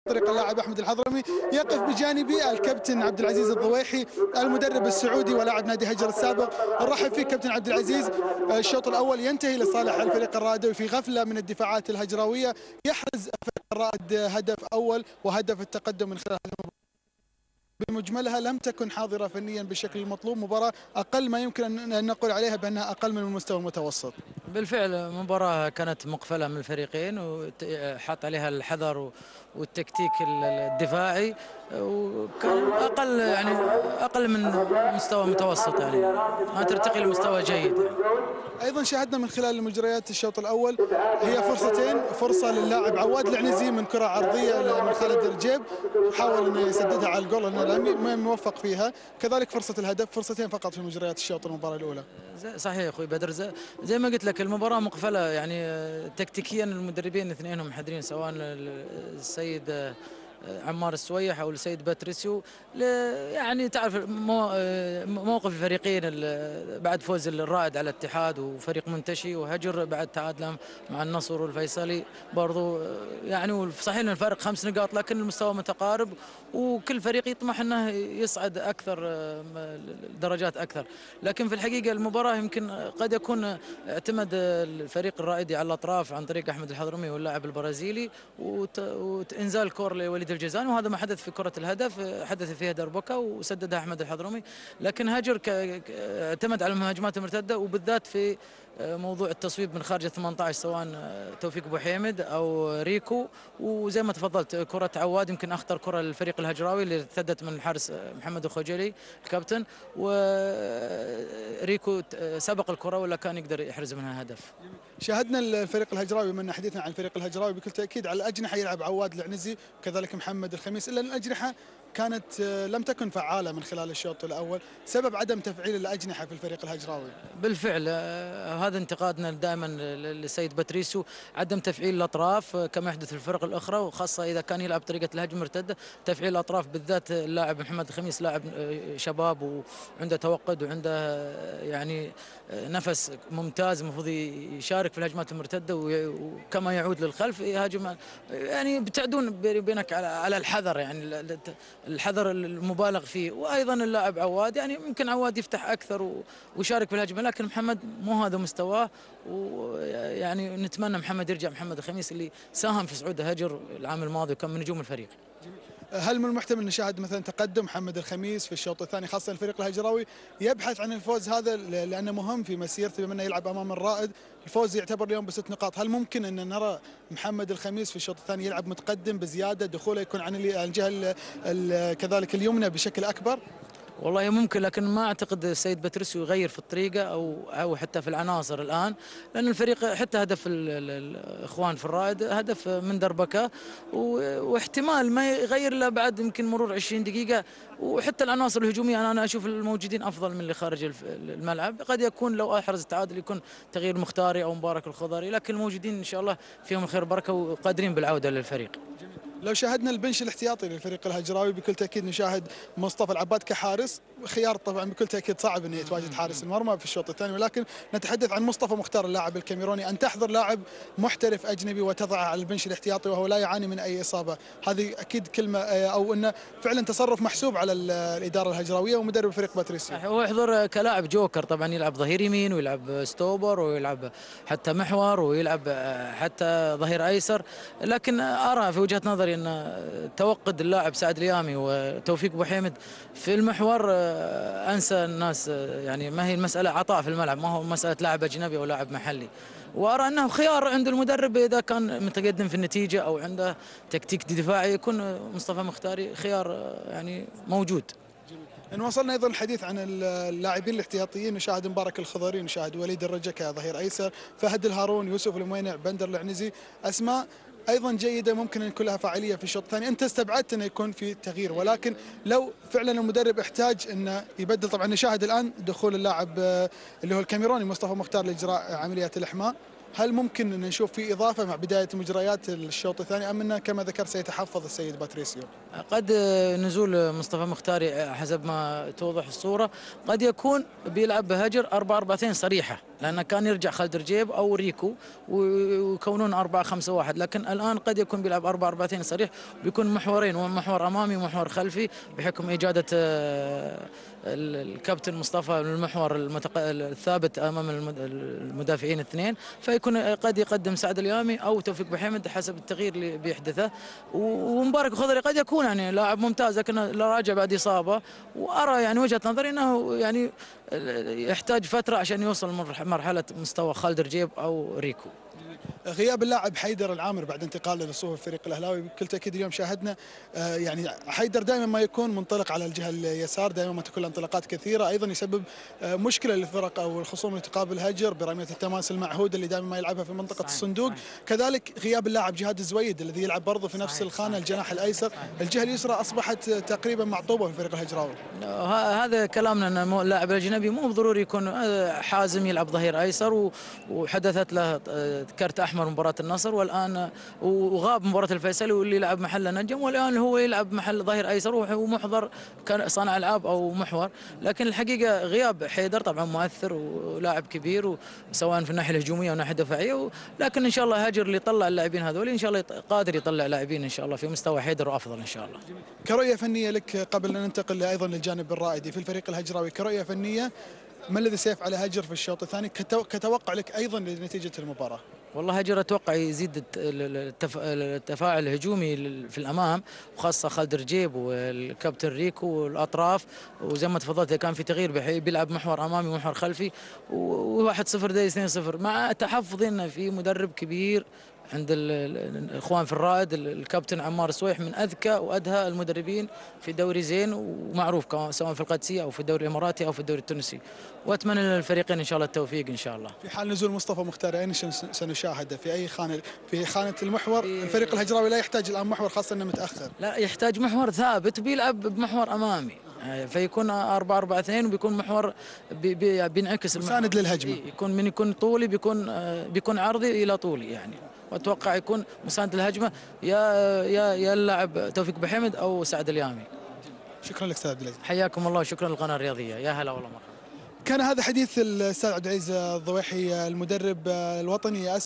طريق اللاعب احمد الحضرمي. يقف بجانبي الكابتن عبد العزيز الضويحي المدرب السعودي ولاعب نادي هجر السابق. نرحب فيك كابتن عبد العزيز. الشوط الاول ينتهي لصالح الفريق الرائد في غفله من الدفاعات الهجراويه، يحرز الفريق الرائد هدف اول وهدف التقدم من خلال بمجملها لم تكن حاضرة فنيا بالشكل المطلوب، مباراة أقل ما يمكن أن نقول عليها بأنها أقل من المستوى المتوسط. بالفعل مباراة كانت مقفلة من الفريقين وحط عليها الحذر والتكتيك الدفاعي، وكان أقل من مستوى متوسط، يعني ما ترتقي لمستوى جيد. ايضا شاهدنا من خلال مجريات الشوط الاول هي فرصتين، فرصه للاعب عواد العنزي من كره عرضيه من خالد رجيب، حاول انه يسددها على الجول لانه ما موفق فيها، كذلك فرصه الهدف، فرصتين فقط في مجريات الشوط المباراه الاولى. صحيح اخوي بدر، زي ما قلت لك المباراه مقفله، يعني تكتيكيا المدربين اثنينهم محدرين، سواء السيد عمار السويح او السيد باتريسيو، يعني تعرف موقف الفريقين بعد فوز الرائد على الاتحاد وفريق منتشي، وهجر بعد تعادله مع النصر والفيصلي برضو، يعني صحيح ان الفارق 5 نقاط لكن المستوى متقارب، وكل فريق يطمح انه يصعد اكثر درجات اكثر. لكن في الحقيقه المباراه يمكن قد يكون اعتمد الفريق الرائدي على الاطراف عن طريق احمد الحضرمي واللاعب البرازيلي، وانزال كور لوليد الجزان، وهذا ما حدث في كرة الهدف، حدث فيها دربكة وسددها أحمد الحضرمي. لكن هجر اعتمد على المهاجمات المرتدة، وبالذات في موضوع التصويب من خارج 18، سواء توفيق بوحيمد او ريكو، وزي ما تفضلت كرة عواد يمكن اخطر كرة للفريق الهجراوي اللي ارتدت من الحارس محمد الخجلي الكابتن، وريكو سبق الكرة ولا كان يقدر يحرز منها هدف. شاهدنا الفريق الهجراوي، من حديثنا عن الفريق الهجراوي بكل تاكيد على الاجنحه يلعب عواد العنزي وكذلك محمد الخميس، الا ان الاجنحه كانت لم تكن فعاله من خلال الشوط الاول، سبب عدم تفعيل الاجنحه في الفريق الهجراوي. بالفعل هذا انتقادنا دائما للسيد باتريسو، عدم تفعيل الاطراف كما يحدث في الفرق الاخرى، وخاصه اذا كان يلعب طريقه الهجمه المرتده، تفعيل الاطراف بالذات اللاعب محمد الخميس لاعب شباب وعنده توقد وعنده يعني نفس ممتاز، المفروض يشارك في الهجمات المرتده وكما يعود للخلف يهاجم، يعني بتعدون بينك على الحذر، يعني الحذر المبالغ فيه. وايضا اللاعب عواد، يعني يمكن عواد يفتح اكثر ويشارك في الهجمه، لكن محمد مو هذا مستواه، ويعني نتمنى محمد يرجع، محمد الخميس اللي ساهم في صعود هجر العام الماضي وكان من نجوم الفريق. هل من المحتمل نشاهد مثلا تقدم محمد الخميس في الشوط الثاني، خاصه الفريق الهجراوي يبحث عن الفوز هذا لانه مهم في مسيرته، بما انه يلعب امام الرائد، الفوز يعتبر اليوم ب6 نقاط، هل ممكن ان نرى محمد الخميس في الشوط الثاني يلعب متقدم بزياده، دخوله يكون عن الجهه كذلك اليمنى بشكل اكبر؟ والله ممكن، لكن ما اعتقد السيد باتريسيو يغير في الطريقه او حتى في العناصر الان، لان الفريق حتى هدف الاخوان في الرائد هدف من دربكه، واحتمال ما يغير الا بعد يمكن مرور 20 دقيقه، وحتى العناصر الهجوميه انا اشوف الموجودين افضل من اللي خارج الملعب. قد يكون لو احرز التعادل يكون تغيير مختاري او مبارك الخضري، لكن الموجودين ان شاء الله فيهم الخير بركه وقادرين بالعوده للفريق. لو شاهدنا البنش الاحتياطي للفريق الهجراوي بكل تاكيد نشاهد مصطفى العباد كحارس، خيار طبعا بكل تاكيد صعب انه يتواجد حارس المرمى في الشوط الثاني، ولكن نتحدث عن مصطفى مختار اللاعب الكاميروني، ان تحضر لاعب محترف اجنبي وتضعه على البنش الاحتياطي وهو لا يعاني من اي اصابه، هذه اكيد كلمه او انه فعلا تصرف محسوب على الاداره الهجراويه ومدرب الفريق باتريسيو. هو يحضر كلاعب جوكر طبعا، يلعب ظهير يمين ويلعب ستوبر ويلعب حتى محور ويلعب حتى ظهير ايسر، لكن ارى في وجهه نظري ان توقد اللاعب سعد اليامي وتوفيق بوحيمد في المحور انسى الناس، يعني ما هي المساله عطاء في الملعب، ما هو مساله لاعب اجنبي او لاعب محلي، وارى انه خيار عند المدرب اذا كان متقدم في النتيجه او عنده تكتيك دفاعي، يكون مصطفى مختاري خيار يعني موجود. إن وصلنا ايضا الحديث عن اللاعبين الاحتياطيين، نشاهد مبارك الخضري، نشاهد وليد الرجا كظهير ايسر، فهد الهارون، يوسف الموينع، بندر العنزي، اسماء ايضا جيده ممكن ان يكون لها فاعليه في الشوط الثاني. انت استبعدت انه يكون في تغيير، ولكن لو فعلا المدرب احتاج انه يبدل، طبعا نشاهد الان دخول اللاعب اللي هو الكاميروني مصطفى مختار لاجراء عمليات الاحماء، هل ممكن ان نشوف في اضافه مع بدايه مجريات الشوط الثاني، ام انه كما ذكرت سيتحفظ السيد باتريسيو؟ قد نزول مصطفى مختاري حسب ما توضح الصوره، قد يكون بيلعب بهجر 4-4-2 صريحه، لأنه كان يرجع خالد رجيب أو ريكو ويكونون 4-5-1، لكن الآن قد يكون بيلعب 4-4-2 صريح، بيكون محورين، ومحور أمامي ومحور خلفي، بحكم إجادة الكابتن مصطفى المحور الثابت أمام المدافعين الاثنين، فيكون قد يقدم سعد اليامي أو توفيق بحمد حسب التغيير اللي بيحدثه. ومبارك الخضري قد يكون يعني لاعب ممتاز، لكنه راجع بعد إصابة، وأرى يعني وجهة نظري أنه يعني يحتاج فترة عشان يوصل مرحلة مستوى خالد رجيب أو ريكو. غياب اللاعب حيدر العامر بعد انتقاله لصفوف الفريق الاهلاوي بكل تاكيد اليوم شاهدنا يعني حيدر دائما ما يكون منطلق على الجهه اليسار، دائما ما تكون له انطلاقات كثيره، ايضا يسبب مشكله للفرق او الخصوم اللي تقابل هجر برميه التماس المعهوده اللي دائما ما يلعبها في منطقه الصندوق. كذلك غياب اللاعب جهاد الزويد الذي يلعب برضه في نفس الخانه الجناح الايسر، الجهه اليسرى اصبحت تقريبا معطوبه في الفريق الهجراوي. هذا كلامنا ان اللاعب الاجنبي مو بالضروري يكون حازم يلعب ظهير ايسر، وحدثت له كرت احمر مباراه النصر، والان وغاب مباراه الفيصلي واللي يلعب محله نجم، والان هو يلعب محل ظهير ايسر ومحضر صانع العاب او محور. لكن الحقيقه غياب حيدر طبعا مؤثر ولاعب كبير، سواء في الناحيه الهجوميه والناحيه الدفاعيه، لكن ان شاء الله هاجر اللي يطلع اللاعبين هذول ان شاء الله قادر يطلع لاعبين ان شاء الله في مستوى حيدر وافضل ان شاء الله. كرؤيه فنيه لك قبل ان ننتقل ايضا للجانب الرائدي في الفريق الهجراوي، كرؤيه فنيه ما الذي سيفعل هجر في الشوط الثاني كتوقع لك ايضا لنتيجه المباراه؟ والله هجر اتوقع يزيد التفاعل الهجومي في الامام، وخاصه خالد رجيب والكابتن ريكو والاطراف، وزي ما تفضلت كان في تغيير بيلعب محور امامي ومحور خلفي، و1-0 داي 2-0، مع تحفظ انه في مدرب كبير عند الاخوان في الرائد الكابتن عمار السويح، من اذكى وادهى المدربين في دوري زين ومعروف سواء في القادسيه او في الدوري الاماراتي او في الدوري التونسي، واتمنى للفريقين ان شاء الله التوفيق ان شاء الله. في حال نزول مصطفى مختار اين سنشاهده؟ في اي خانه؟ في خانه المحور؟ الفريق الهجراوي لا يحتاج الان محور خاصه انه متاخر. لا يحتاج محور ثابت بيلعب بمحور امامي، فيكون 4-4-2 وبيكون محور بينعكس مساند للهجمه، يكون طولي، بيكون عرضي الى طولي يعني، واتوقع يكون مساند للهجمه يا اللاعب توفيق بحمد او سعد اليامي. شكرا لك استاذ عبد العزيز. حياكم الله وشكرا للقناه الرياضيه، يا هلا والله مرحبا. كان هذا حديث الاستاذ عبد العزيز الضويحي المدرب الوطني.